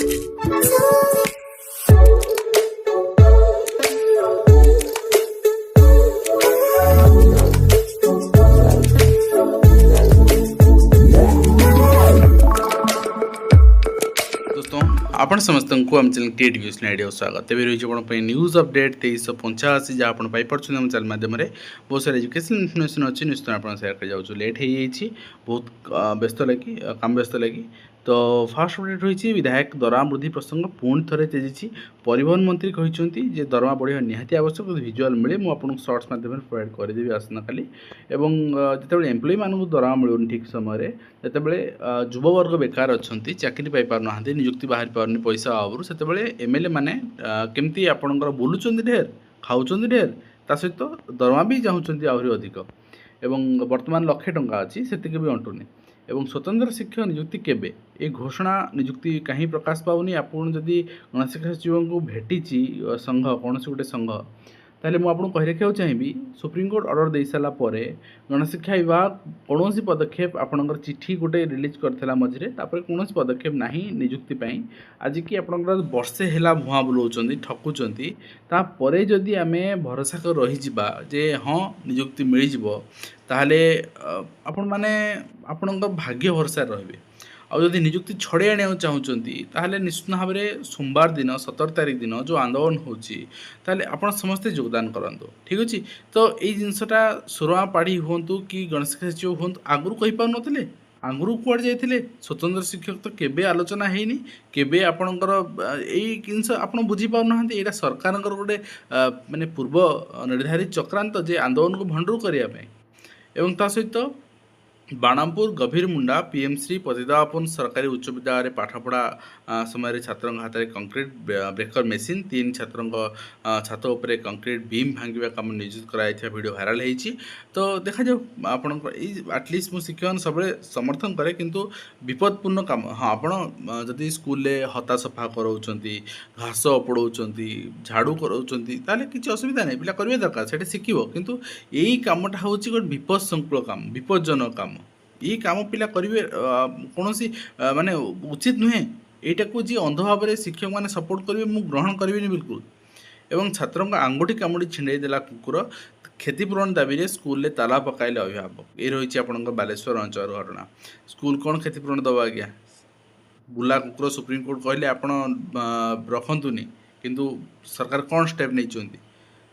आपण समस्त को आम चैनल क्रिएट न्यूज आइडिया स्वागत तेज रही आप न्यूज अपडेट 2385 जहाँ आप पाइपे आम चैनल मध्यम बहुत सारे एजुकेशन इनफर्मेशन अच्छी निश्चित आप सेयार कर जाऊँ लेट हो जाइए बहुत व्यस्त लगी काम व्यस्त लगी तो फास्ट अपडेट होती विधायक दरमा वृद्धि प्रसंग पुणी थे तेजी परिवहन मंत्री कहते दरमा बढ़िया निहाती आवश्यक विजुआल मिले मुझे सर्ट्स मध्यम प्रोवाइड करदेवी आसना काली जिते एम्प्लॉय मानक दरमा मिलूनी ठीक समय जितेबाला युववर्ग बेकार अच्छा चाकरी पाइपार निजुक्ति बाहरी पारनी पैसा अभाव से एमएलए मैंने केमती आपणकर बुलूँ ढेर खाऊँ ढेर ता सहित दरमा भी चाहूँगी आहरी अधिक एवं वर्तमान 1,00,000 टंका अच्छी से भी अंटुनी एवं स्वतंत्र शिक्षक नियुक्ति केबे ये घोषणा नियुक्ति कहीं प्रकाश पाऊनी आपन जदि गणशिक्षा सचिव को भेटी संघ कौन गोटे संघ ताले मु आपन कहि रखिया चाहिए सुप्रीम कोर्ट ऑर्डर दे सारा परे गणशिक्षा विभाग कौन पदक्षेप आपणकर चिठी गोटे रिलीज करथिला मझिरे तापर कौन पदक्षेप नहीं नियुक्ति पाई आज कि आपणकर वर्षे हेला भुआ बुलाउचंदी ठकुचंदी तापरे जदि आमे भरोसा कर रही जिबा जे हाँ नियुक्ति मिल जिवो ताहले आपण माने आपणकर भाग्य भरोसा रहिबे आदि निजुक्ति छड़े आने चाहूँगी ताहले निश्चित भाव में सोमवार दिन 17 तारीख दिन जो आंदोलन होते आप समस्ते योगदान करूँ ठीक अच्छे तो ये जिनसटा सुरमा पाढ़ी हूँ कि गणशिक्षा सचिव हूँ आगुरी कहीपर नी आगुरी कुआड़े जाते स्वतंत्र शिक्षक तो केबे आलोचना होनी केबे आपणकर यही जिनस आप बुझीपार यहाँ सरकार गोटे माने पूर्व निर्धारित चक्रांत जे आंदोलन को भंडूर करने एवं ता सहित बाणामपुर गभीर मुंडा पीएमसी पतितापन सरकारी उच्च विद्यालय पाठपढ़ा समय छात्रों हाथ में कंक्रीट ब्रेकर मेसीन 3 छात्रों छात उपर कंक्रीट बीम भांगा कम नियोजित कराई वीडियो भाइराल होती तो देखा जाऊ आपण आटलिस्ट मुझे शिक्षक सब समर्थन करे किंतु विपदपूर्ण काम हाँ आप जदि स्कूल हता सफा कराऊँ घास उपड़ाऊँ झाड़ू कराऊँ किसी असुविधा नहीं पिला करेंगे दरकार से शिखब किंतु यही कामटा हूँ गोटे विपद संकुल काम विपज्जनक काम ये काम पिला करेंगे कौन माने उचित नुहे यहाँ को जी अंध भाव में शिक्षक मैंने सपोर्ट करेंगे मुझे ग्रहण करें बिल्कुल एवं छात्रों का आंगुठी कामुड़ी छिंडे देला कुकुर क्षतिपूरण दाबी में स्कूल ताला पकाइले अभिभावक ये रही आप बालेश्वर अंचल घटना स्कूल कौन क्षतिपूरण दबा आज्ञा बुला कुकुर सुप्रीम कोर्ट कहले आप रखंतुनी किंतु सरकार कौन स्टेप नहीं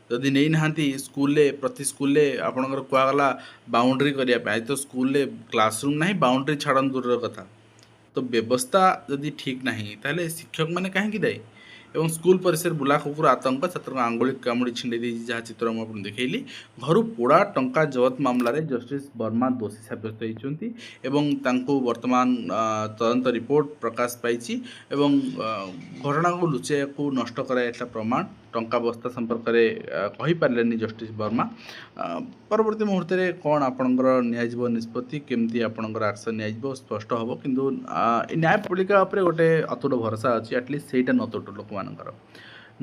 जदि नहीं नहांती स्कूल प्रति स्कूल आपणकर कहगला बाउंड्री करने तो स्कूल क्लासरूम ना बाउंड्री छाड़ दूर कथा तो व्यवस्था जदि ठीक नहीं ताहले शिक्षक मैंने कहीं दायी एवं स्कूल परिसर बुला कुकुर आतंक छात्र आंगुली कामुड़ी छिंडे जहाँ चित्र मुझे देखली घर पोड़ा टंका जबत मामलें जस्टिस वर्मा दोषी सब्यस्त होती वर्तमान तदंत रिपोर्ट प्रकाश पाई एवं घटना को लुचाइया को नष्ट कराइला प्रमाण टंका बस्ता संपर्क में कहीपारे जस्टिस वर्मा परवर्ती मुहूर्त में कौन आपणकर निष्पत्ति केमती आपणकर एक्शन निया स्पष्ट हम किंतु न्यायपालिका गोटे अतुट भरोसा अच्छी एटलिस्ट सेटा न तुट लोक मानकर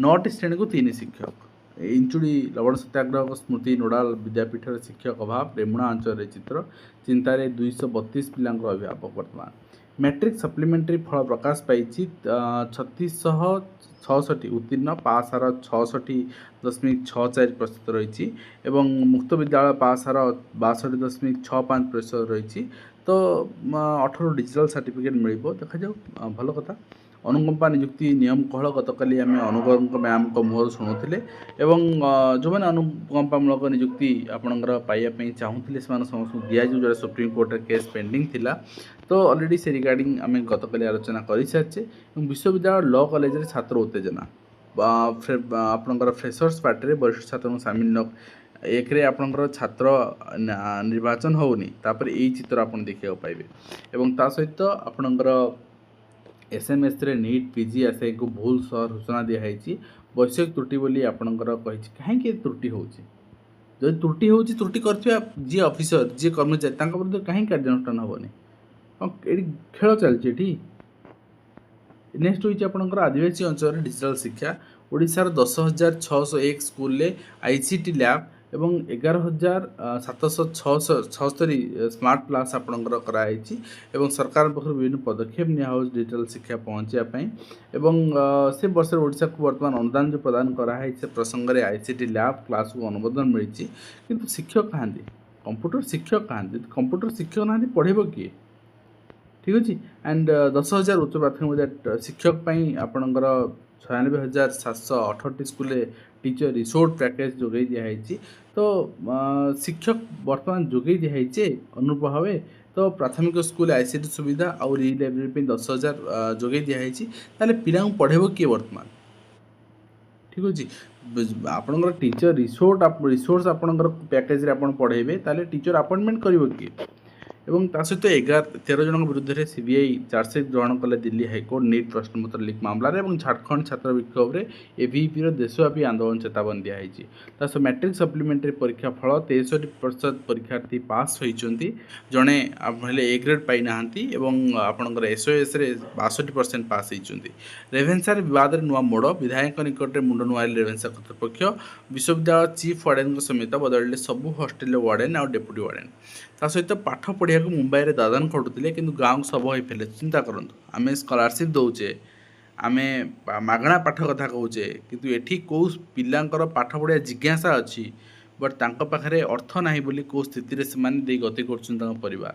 9टी श्रेणी को 3 शिक्षक इंचुड़ी लवण सत्याग्रह स्मृति नोडाल विद्यापीठ शिक्षक अभाव रेमुणा अंचल चित्र चिंतार 232 पिला अभिभावक वर्तमान मैट्रिक सप्लीमेंटरी फल प्रकाश पाई 3666 उत्तीर्ण पास हार 66.64% रही मुक्त विद्यालय पास हार 62.65% रही तो 18 डिजिटल सर्टिफिकेट मिल देखा जाऊ भल कथा अनुकंपा नियुक्ति नियम कहल गतकाली आम अनुकंपा मैम को मुहर शुणुले जो मैंने अनुकंपामूलक नियुक्ति आपणकर पाइबापी चाहूँगे से समस्त दिजाऊ जो सुप्रीम कोर्ट केस पेंडिंग थिला तो ऑलरेडी से रिगार्डिंग आम गतकाली आलोचना कर सारी विश्वविद्यालय लॉ कॉलेज छात्र उत्तेजना आपणकर फ्रेशर्स पार्टी वरिष्ठ छात्र सामिल न एक आपणकर छात्र निर्वाचन होनी तापर यही चित्र आप देखा पाइबे एवं ता सहित आपणकर एसएमएस रे नीट पीजी आशय को भूल सूचना दिखाई वैषयिक त्रुटि बोली आपणकर कहीं त्रुटि होची जब त्रुटि होची त्रुटि करथिबा जी ऑफिसर जी कर्मचारी तांका विरुद्ध कहीं कार्यानुष्ठान हेनी ये खेल चलती नेक्स्ट होची आपणकर आदिवासी अंचल डिजिटल शिक्षा ओडिशार 10,601 स्कूल आईसीटी लैब ଏବଂ 11,776 ସ୍ମାର୍ଟ କ୍ଲାସ୍ ଆପଣଙ୍କର କରାଯାଇଛି ଏବଂ ସରକାରଙ୍କ ପାଖରୁ ବିଭିନ୍ନ ପଦକ୍ଷେପ ନିଆହେଉଛି ଡିଜିଟାଲ ଶିକ୍ଷା ପହଞ୍ଚିବା ପାଇଁ ଏବଂ ସେ ବର୍ଷରେ ଓଡ଼ିଶାକୁ ବର୍ତ୍ତମାନ ଅନୁଦାନ ଯେଉଁ ପ୍ରଦାନ କରାହେଇଛି ସେ ପ୍ରସଙ୍ଗରେ ICT ଲ୍ୟାବ୍ କ୍ଲାସ୍କୁ ଅନୁମୋଦନ ମିଳିଛି। କିନ୍ତୁ ଶିକ୍ଷକ କାହାନ୍ତି? କମ୍ପ୍ୟୁଟର ଶିକ୍ଷକ କାହାନ୍ତି? ଯଦି କମ୍ପ୍ୟୁଟର ଶିକ୍ଷକ ନାହାନ୍ତି ପଢ଼େଇବ କିଏ? ଠିକ୍ ଅଛି। ଆଣ୍ଡ 10,000 ଉଚ୍ଚ ପ୍ରାଥମିକ ବିଦ୍ୟାଳୟ ଶିକ୍ଷକ ପାଇଁ ଆପଣଙ୍କର 96,768 ସ୍କୁଲରେ ଟିଚର ରିସୋର୍ଟ ପ୍ୟାକେଜ ଯୋଗାଇ ଦିଆହେଇଛି। ତ ଶିକ୍ଷକ ବର୍ତ୍ତମାନ ଯୋଗାଇ ଦିଆହେଇଛି ଅନୁରୂପ ଭାବେ। ତ ପ୍ରାଥମିକ ସ୍କୁଲ ICT ସୁବିଧା ଆଉ ରି ଲାଇବ୍ରେରୀ ପାଇଁ 10,000 ଯୋଗାଇ ଦିଆହେଇଛି। ତାହେଲେ ପିଲାଙ୍କୁ ପଢ଼େଇବ କିଏ ବର୍ତ୍ତମାନ? ଠିକ୍ ଅଛି। ଆପଣଙ୍କର ଟିଚର ରିସୋର୍ସ ଆପଣଙ୍କର ପ୍ୟାକେଜରେ ଆପଣ ପଢ଼େଇବେ, ତାହେଲେ ଟିଚର ଆପଏଣ୍ଟମେଣ୍ଟ କରିବ କିଏ? ଏବଂ ତା ସହିତ 13 ଜଣଙ୍କ ବିରୁଦ୍ଧରେ CBI ଚାର୍ଜସିଟ୍ ଗ୍ରହଣ କଲେ ଦିଲ୍ଲୀ ହାଇକୋର୍ଟ ନିଟ୍ ପ୍ରଶ୍ନପତ୍ର ଲିକ୍ ମାମଲାରେ ଏବଂ ଝାଡ଼ଖଣ୍ଡ ଛାତ୍ର ବିକ୍ଷୋଭରେ ABEPର ଦେଶବ୍ୟାପୀ ଆନ୍ଦୋଳନ ଚେତାବନୀ ଦିଆଯାଇଛି। ତା ସହିତ ମ୍ୟାଟ୍ରିକ୍ ସପ୍ଲିମେଣ୍ଟାରୀ ପରୀକ୍ଷା ଫଳ 63% ପରୀକ୍ଷାର୍ଥୀ ପାସ୍ ହୋଇଛନ୍ତି, ଜଣେ ହେଲେ A ଗ୍ରେଡ୍ ପାଇନାହାନ୍ତି ଏବଂ ଆପଣଙ୍କର SOSରେ 62% ପାସ୍ ହୋଇଛନ୍ତି। ରେଭେନ୍ସାରେ ବିବାଦରେ ନୂଆ ମୋଡ଼, ବିଧାୟକଙ୍କ ନିକଟରେ ମୁଣ୍ଡ ନୁଆଁଇଲେ ରେଭେନ୍ସା କର୍ତ୍ତୃପକ୍ଷ, ବିଶ୍ୱବିଦ୍ୟାଳୟ ଚିଫ୍ ୱାର୍ଡେନଙ୍କ ସମେତ ବଦଳିଲେ ସବୁ ହଷ୍ଟେଲର ୱାର୍ଡେନ ଆଉ ଡେପୁଟି ୱାର୍ଡେନ। ତା ସହିତ ପାଠ ପଢ଼ିବାକୁ ମୁମ୍ବାଇରେ ଦାଦନ ଖଟୁଥିଲେ କିନ୍ତୁ ଗାଁକୁ ଶବ ହୋଇଥିଲେ। ଚିନ୍ତା କରନ୍ତୁ, ଆମେ ସ୍କଲାରସିପ୍ ଦେଉଛେ, ଆମେ ମାଗଣା ପାଠ କଥା କହୁଛେ, କିନ୍ତୁ ଏଠି କେଉଁ ପିଲାଙ୍କର ପାଠ ପଢ଼ିବା ଜିଜ୍ଞାସା ଅଛି ବଟ୍ ତାଙ୍କ ପାଖରେ ଅର୍ଥ ନାହିଁ ବୋଲି କେଉଁ ସ୍ଥିତିରେ ସେମାନେ ଦେଇ ଗତି କରୁଛନ୍ତି ତାଙ୍କ ପରିବାର।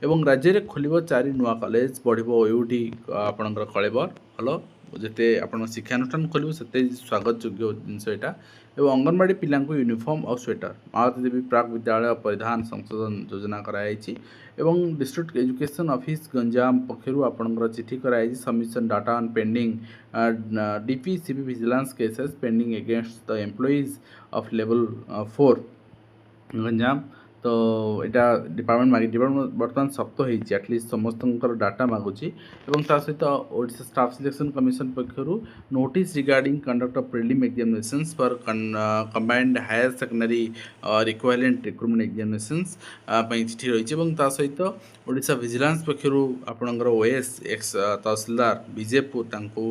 ଏବଂ ରାଜ୍ୟରେ ଖୋଲିବ 4 ନୂଆ କଲେଜ, ବଢ଼ିବ OUT ଆପଣଙ୍କର କଳେବର। ଭଲ, ଯେତେ ଆପଣ ଶିକ୍ଷାନୁଷ୍ଠାନ ଖୋଲିବ ସେତେ ସ୍ୱାଗତ ଯୋଗ୍ୟ ଜିନିଷ ଏଇଟା। ଏବଂ ଅଙ୍ଗନବାଡ଼ି ପିଲାଙ୍କୁ ୟୁନିଫର୍ମ ଆଉ ସ୍ୱେଟର, ମାଳତୀ ଦେବୀ ପ୍ରାକ୍ ବିଦ୍ୟାଳୟ ପରିଧାନ ସଂଶୋଧନ ଯୋଜନା କରାଯାଇଛି। ଏବଂ ଡିଷ୍ଟ୍ରିକ୍ଟ ଏଜୁକେସନ ଅଫିସ ଗଞ୍ଜାମ ପକ୍ଷରୁ ଆପଣଙ୍କର ଚିଠି କରାଯାଇଛି submission data on pending DPCP vigilance cases pending against the employees of level 4 Ganjam. ତ ଏଇଟା ଡିପାର୍ଟମେଣ୍ଟ ବର୍ତ୍ତମାନ ଶକ୍ତ ହେଇଛି, ଆଟଲିଷ୍ଟ ସମସ୍ତଙ୍କର ଡାଟା ମାଗୁଛି। ଏବଂ ତା ସହିତ ଓଡ଼ିଶା ଷ୍ଟାଫ୍ ସିଲେକ୍ସନ କମିଶନ ପକ୍ଷରୁ notice regarding conduct of prelim examinations for combined higher secondary equivalent recruitment examinations ପାଇଁ ଚିଠି ରହିଛି। ଏବଂ ତା ସହିତ ଓଡ଼ିଶା ଭିଜିଲାନ୍ସ ପକ୍ଷରୁ ଆପଣଙ୍କର OS ଏକ୍ସ ତହସିଲଦାର ବିଜେପୁର ତାଙ୍କୁ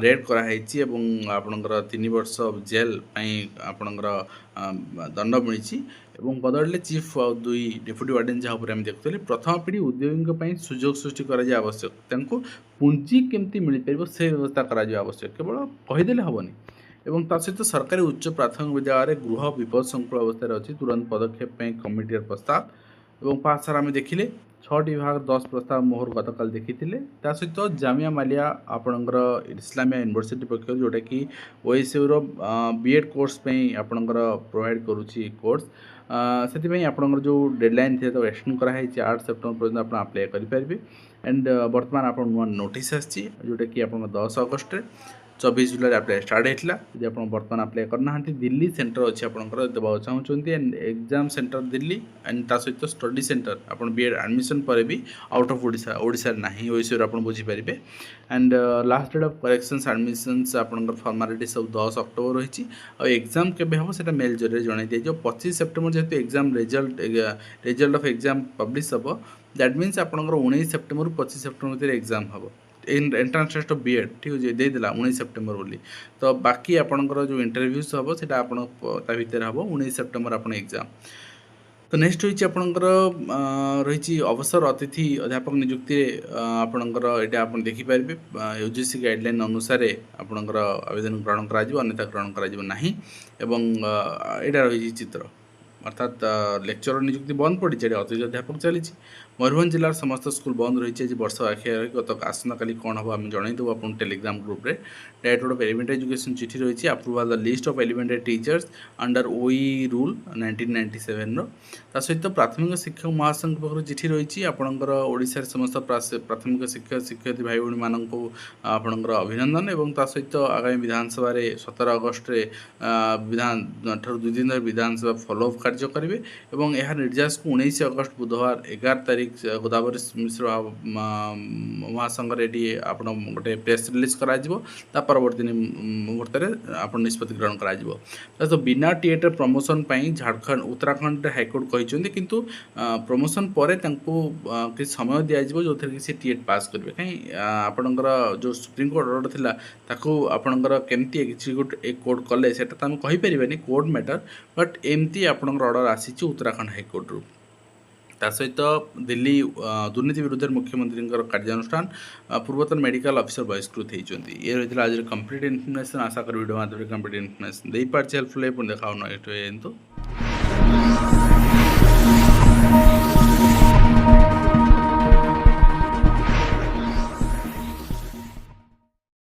ରେଡ୍ କରାହେଇଛି ଏବଂ ଆପଣଙ୍କର 3 ବର୍ଷ ଜେଲ୍ ପାଇଁ ଆପଣଙ୍କର ଦଣ୍ଡ ମିଳିଛି। ଏବଂ ବଦଳିଲେ ଚିଫ୍ ଆଉ 2 ଡେପୁଟି ୱାର୍ଡେନ, ଯାହା ଉପରେ ଆମେ ଦେଖୁଥିଲେ। ପ୍ରଥମ ପିଢ଼ି ଉଦ୍ୟୋଗୀଙ୍କ ପାଇଁ ସୁଯୋଗ ସୃଷ୍ଟି କରାଯିବା ଆବଶ୍ୟକ, ତାଙ୍କୁ ପୁଞ୍ଜି କେମିତି ମିଳିପାରିବ ସେ ବ୍ୟବସ୍ଥା କରାଯିବା ଆବଶ୍ୟକ, କେବଳ କହିଦେଲେ ହେବନି। ଏବଂ ତା ସହିତ ସରକାରୀ ଉଚ୍ଚ ପ୍ରାଥମିକ ବିଦ୍ୟାଳୟରେ ଗୃହ ବିପଦ ସଂକୁଳ ଅବସ୍ଥାରେ ଅଛି, ତୁରନ୍ତ ପଦକ୍ଷେପ ପାଇଁ କମିଟିର ପ୍ରସ୍ତାବ। ଏବଂ ପାସ୍ ସାର୍ ଆମେ ଦେଖିଲେ 6ଟି ବିଭାଗ 10 ପ୍ରସ୍ତାବ ମୋହର ଗତକାଲି ଦେଖିଥିଲେ। ତା ସହିତ ଜାମିଆ ମାଲିଆ ଆପଣଙ୍କର ଇସଲାମିଆ ୟୁନିଭର୍ସିଟି ପକ୍ଷରୁ ଯେଉଁଟାକି OSUର B.Ed କୋର୍ସ ପାଇଁ ଆପଣଙ୍କର ପ୍ରୋଭାଇଡ଼ କରୁଛି କୋର୍ସ, ସେଥିପାଇଁ ଆପଣଙ୍କର ଯେଉଁ ଡେଡ଼ଲାଇନ୍ ଥିଲା ତାକୁ ଏକ୍ସଟେଣ୍ଡ କରାହେଇଛି 8 ସେପ୍ଟେମ୍ବର ପର୍ଯ୍ୟନ୍ତ ଆପଣ ଆପ୍ଲାଏ କରିପାରିବେ। ଆଣ୍ଡ ବର୍ତ୍ତମାନ ଆପଣ ନୂଆ ନୋଟିସ୍ ଆସିଛି ଯେଉଁଟାକି ଆପଣଙ୍କ 10 ଅଗଷ୍ଟରେ, 24 ଜୁଲାଇରେ ଆପ୍ଲାଏ ଷ୍ଟାର୍ଟ ହେଇଥିଲା। ଯଦି ଆପଣ ବର୍ତ୍ତମାନ ଆପ୍ଲାଏ କରିନାହାନ୍ତି, ଦିଲ୍ଲୀ ସେଣ୍ଟର ଅଛି ଆପଣଙ୍କର ଦେବାକୁ ଚାହୁଁଛନ୍ତି and exam centre Delhi and ତା ସହିତ ଷ୍ଟଡି ସେଣ୍ଟର ଆପଣ B.Ed ଆଡ଼ମିସନ୍ ପରେ ବି ଆଉଟ୍ ଅଫ୍ ଓଡ଼ିଶାରେ ନାହିଁ, OSUରେ ଆପଣ ବୁଝିପାରିବେ। ଆଣ୍ଡ ଲାଷ୍ଟ ଡେଟ୍ ଅଫ୍ କରେକ୍ସନ୍ସ ଆଡ଼ମିସନ୍ସ ଆପଣଙ୍କର ଫର୍ମାଲିଟି ସବୁ 10 ଅକ୍ଟୋବର ରହିଛି। ଆଉ ଏକ୍ଜାମ କେବେ ହେବ ସେଟା ମେଲ୍ ଜରିଆରେ ଜଣାଇ ଦିଆଯିବ। 25 ସେପ୍ଟେମ୍ବର ଯେହେତୁ exam result of exam publish ହେବ, ଦ୍ୟାଟ୍ ମିନ୍ସ ଆପଣଙ୍କର 19 ସେପ୍ଟେମ୍ବରରୁ 25 ସେପ୍ଟେମ୍ବର ଭିତରେ ଏକ୍ଜାମ ହେବ। ଏଣ୍ଟ୍ରାନ୍ସ ଟେଷ୍ଟ ଅଫ୍ B.Ed ଠିକ୍ ଅଛି, ଦେଇଦେଲା 19 ସେପ୍ଟେମ୍ବର ବୋଲି। ତ ବାକି ଆପଣଙ୍କର ଯେଉଁ ଇଣ୍ଟରଭ୍ୟୁସ୍ ହେବ ସେଇଟା ଆପଣ ତା ଭିତରେ ହେବ, 19 ସେପ୍ଟେମ୍ବର ଆପଣ ଏକ୍ଜାମ। ତ ନେକ୍ସଟ ରହିଛି ଆପଣଙ୍କର ରହିଛି ଅବସର ଅତିଥି ଅଧ୍ୟାପକ ନିଯୁକ୍ତିରେ ଆପଣଙ୍କର ଏଇଟା ଆପଣ ଦେଖିପାରିବେ UGC ଗାଇଡ଼ଲାଇନ୍ ଅନୁସାରେ ଆପଣଙ୍କର ଆବେଦନ ଗ୍ରହଣ କରାଯିବ, ଅନ୍ୟଥା ଗ୍ରହଣ କରାଯିବ ନାହିଁ। ଏବଂ ଏଇଟା ରହିଛି ଚିତ୍ର, ଅର୍ଥାତ୍ ଲେକ୍ଚର ନିଯୁକ୍ତି ବନ୍ଦ ପଡ଼ିଛି, ଏଠି ଅତିଥି ଅଧ୍ୟାପକ ଚାଲିଛି। ମୟୂରଭଞ୍ଜ ଜିଲ୍ଲାର ସମସ୍ତ ସ୍କୁଲ ବନ୍ଦ ରହିଛି ଆଜି ବର୍ଷା ଆଖିଆ ରହି। ଆସନ୍ତାକାଲି କ'ଣ ହେବ ଆମେ ଜଣାଇଦେବୁ ଆପଣଙ୍କୁ ଟେଲିଗ୍ରାମ ଗ୍ରୁପ୍ରେ। ଡାଇରେକ୍ଟର ଅଫ୍ ଏଲିମେଣ୍ଟାରୀ ଏଜୁକେସନ୍ ଚିଠି ରହିଛି, approval the list of elementary teachers under OEE rule 1997ର। ତା ସହିତ ପ୍ରାଥମିକ ଶିକ୍ଷକ ମହାସଂଘ ପକ୍ଷରୁ ଚିଠି ରହିଛି ଆପଣଙ୍କର ଓଡ଼ିଶାରେ ସମସ୍ତ ପ୍ରାଥମିକ ଶିକ୍ଷକ ଶିକ୍ଷୟିତ୍ରୀ ଭାଇ ଭଉଣୀମାନଙ୍କୁ ଆପଣଙ୍କର ଅଭିନନ୍ଦନ। ଏବଂ ତା ସହିତ ଆଗାମୀ ବିଧାନସଭାରେ 17 ଅଗଷ୍ଟରେ ଠାରୁ 2 ଦିନ ଧରି ବିଧାନସଭା ଫଲୋଅପ୍ କାର୍ଯ୍ୟ କରିବେ ଏବଂ ଏହା ନିର୍ଯାସକୁ 19 ଅଗଷ୍ଟ ବୁଧବାର 11 ତାରିଖ गोदावरी मिश्र महासंघर ये आप गोटे प्रेस रिलीज कर परवर्ती मुहूर्त में आप निष्पत्ति ग्रहण कर तो बिना TET promotion Jharkhand Uttarakhand high court कहते किंतु प्रमोशन पर कि समय दिज्व जो थी सी टीएट पास करेंगे कहीं आपणकर जो सुप्रीमकोर्ट ऑर्डर थिला ताकू आपणकर केमती किसी गोटे कोर्ट कले से कहीपर कोर्ट मैटर बट एमती आपणकर ऑर्डर आसी उत्तराखंड हाइकोर्ट रू ता सहित दिल्ली दुर्नीति विरुद्ध मुख्यमंत्री कार्यानुष्ठान पूर्वतन मेडिकल ऑफिसर बहिष्कृत होती ये रही आज कंप्लीट इनफर्मेशन आशा कर वीडियो माध्यम कंप्लीट इनफर्मेशन दे पार्टी हेल्पफुल देखा